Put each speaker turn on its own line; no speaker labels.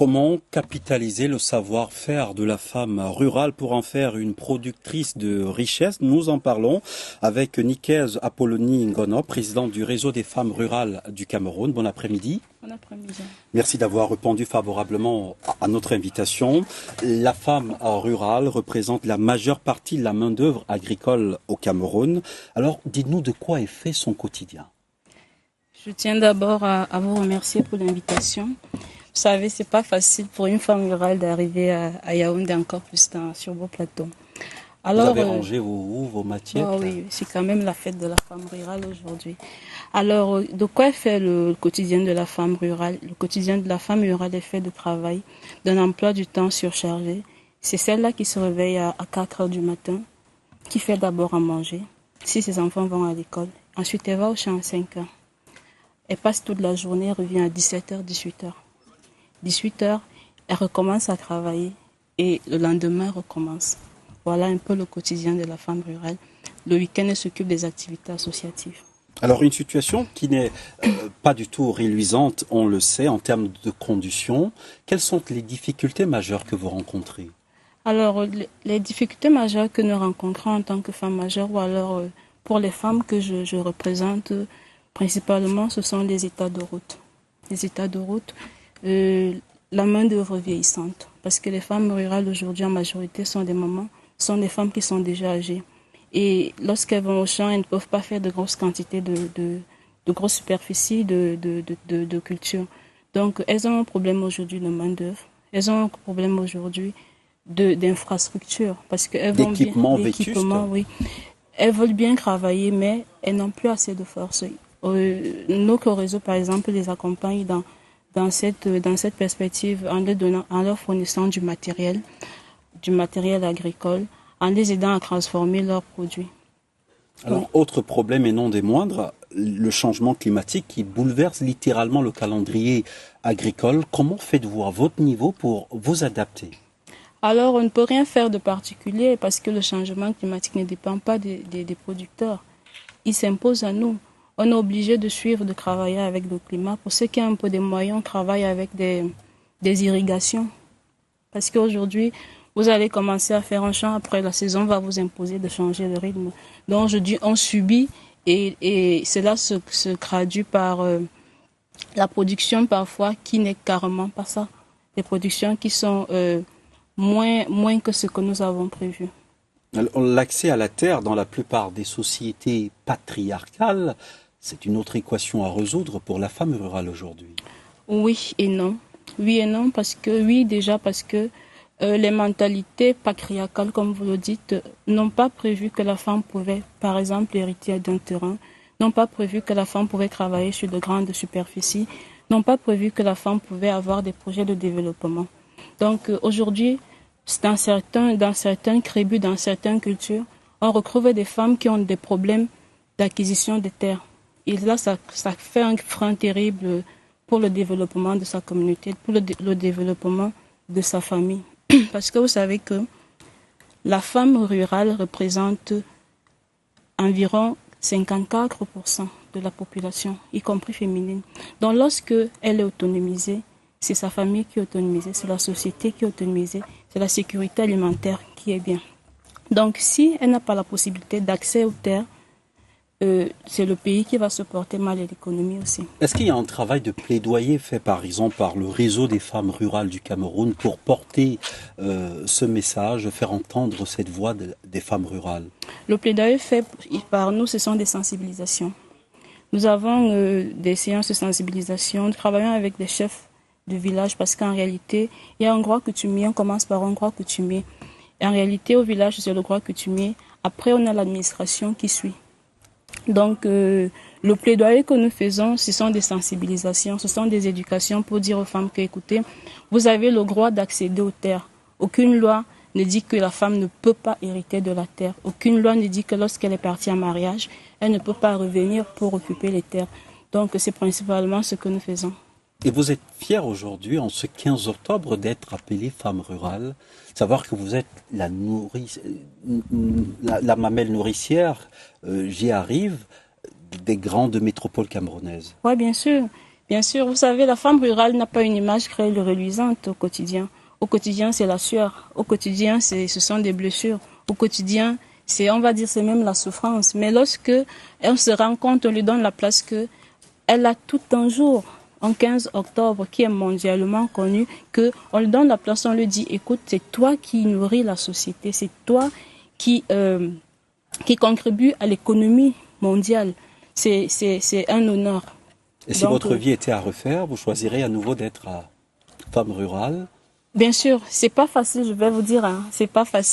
Comment capitaliser le savoir-faire de la femme rurale pour en faire une productrice de richesse? Nous en parlons avec Nikèse Apollonie Ngono, présidente du réseau des femmes rurales du Cameroun. Bon après-midi.
Bon après-midi.
Merci d'avoir répondu favorablement à notre invitation. La femme rurale représente la majeure partie de la main-d'œuvre agricole au Cameroun. Alors, dites-nous de quoi est fait son quotidien.
Je tiens d'abord à vous remercier pour l'invitation. Vous savez, c'est pas facile pour une femme rurale d'arriver à Yaoundé, encore plus sur vos plateaux.
Alors, vous avez rangé vos matières?
Oui, c'est quand même la fête de la femme rurale aujourd'hui. Alors, de quoi est fait le quotidien de la femme rurale? Le quotidien de la femme rurale est fait de travail, d'un emploi du temps surchargé. C'est celle-là qui se réveille à 4 heures du matin, qui fait d'abord à manger, si ses enfants vont à l'école. Ensuite, elle va au champ à 5 heures. Elle passe toute la journée, revient à 17h, 18h. 18h, elle recommence à travailler et le lendemain, elle recommence. Voilà un peu le quotidien de la femme rurale. Le week-end, elle s'occupe des activités associatives.
Alors, une situation qui n'est pas du tout réluisante, on le sait, en termes de conditions. Quelles sont les difficultés majeures que vous rencontrez?
Alors, les difficultés majeures que nous rencontrons en tant que femmes majeures, ou alors pour les femmes que je représente, principalement, ce sont les états de route. Les états de route, la main-d'œuvre vieillissante. Parce que les femmes rurales aujourd'hui, en majorité, sont des mamans, sont des femmes qui sont déjà âgées. Et lorsqu'elles vont au champ, elles ne peuvent pas faire de grosses quantités de grosses superficies de culture. Donc, elles ont un problème aujourd'hui de main-d'œuvre. Elles ont un problème aujourd'hui d'infrastructure. Parce qu'elles vont bien. D'équipement, oui. Elles veulent bien travailler, mais elles n'ont plus assez de force. Notre réseau, par exemple, les accompagne dans cette perspective en leur fournissant du matériel agricole, en les aidant à transformer leurs produits.
Alors, autre problème et non des moindres, le changement climatique qui bouleverse littéralement le calendrier agricole. Comment faites-vous à votre niveau pour vous adapter?
Alors, on ne peut rien faire de particulier parce que le changement climatique ne dépend pas des producteurs. Il s'impose à nous. On est obligé de suivre, de travailler avec le climat. Pour ceux qui ont un peu des moyens, on travaille avec des irrigations. Parce qu'aujourd'hui, vous allez commencer à faire un champ, après la saison va vous imposer de changer le rythme. Donc aujourd'hui, on subit et cela se traduit par la production parfois qui n'est carrément pas ça. Des productions qui sont moins que ce que nous avons prévu.
L'accès à la terre dans la plupart des sociétés patriarcales, c'est une autre équation à résoudre pour la femme rurale aujourd'hui.
Oui et non. Oui et non, parce que les mentalités patriarcales, comme vous le dites, n'ont pas prévu que la femme pouvait, par exemple, hériter d'un terrain, n'ont pas prévu que la femme pouvait travailler sur de grandes superficies, n'ont pas prévu que la femme pouvait avoir des projets de développement. Donc aujourd'hui, dans certains tribus, dans certaines cultures, on retrouve des femmes qui ont des problèmes d'acquisition de terres. Et là, ça fait un frein terrible pour le développement de sa communauté, pour le développement de sa famille. Parce que vous savez que la femme rurale représente environ 54% de la population, y compris féminine. Donc lorsque elle est autonomisée, c'est sa famille qui est autonomisée, c'est la société qui est autonomisée, c'est la sécurité alimentaire qui est bien. Donc si elle n'a pas la possibilité d'accès aux terres, c'est le pays qui va se porter mal et l'économie aussi.
Est-ce qu'il y a un travail de plaidoyer fait par exemple par le réseau des femmes rurales du Cameroun pour porter ce message, faire entendre cette voix des femmes rurales?
Le plaidoyer fait par nous, ce sont des sensibilisations. Nous avons des séances de sensibilisation, nous travaillons avec des chefs de village parce qu'en réalité, il y a un droit coutumier, on commence par un droit coutumier. Et en réalité, au village, c'est le droit coutumier. Après, on a l'administration qui suit. Donc, le plaidoyer que nous faisons, ce sont des sensibilisations, ce sont des éducations pour dire aux femmes que, écoutez, vous avez le droit d'accéder aux terres. Aucune loi ne dit que la femme ne peut pas hériter de la terre. Aucune loi ne dit que lorsqu'elle est partie en mariage, elle ne peut pas revenir pour occuper les terres. Donc, c'est principalement ce que nous faisons.
Et vous êtes fière aujourd'hui, en ce 15 octobre, d'être appelée femme rurale, savoir que vous êtes la mamelle nourricière, j'y arrive, des grandes métropoles camerounaises.
Oui, bien sûr. Bien sûr, vous savez, la femme rurale n'a pas une image créée reluisante au quotidien. Au quotidien, c'est la sueur. Au quotidien, ce sont des blessures. Au quotidien, on va dire, c'est même la souffrance. Mais lorsque elle se rend compte, on lui donne la place que elle a tout un jour, en 15 octobre, qui est mondialement connu, qu'on lui donne la place, on lui dit, écoute, c'est toi qui nourris la société, c'est toi qui contribue à l'économie mondiale. C'est un honneur.
Et si votre vie était à refaire, vous choisirez à nouveau d'être femme rurale?
Bien sûr, c'est pas facile, je vais vous dire, hein, c'est pas facile.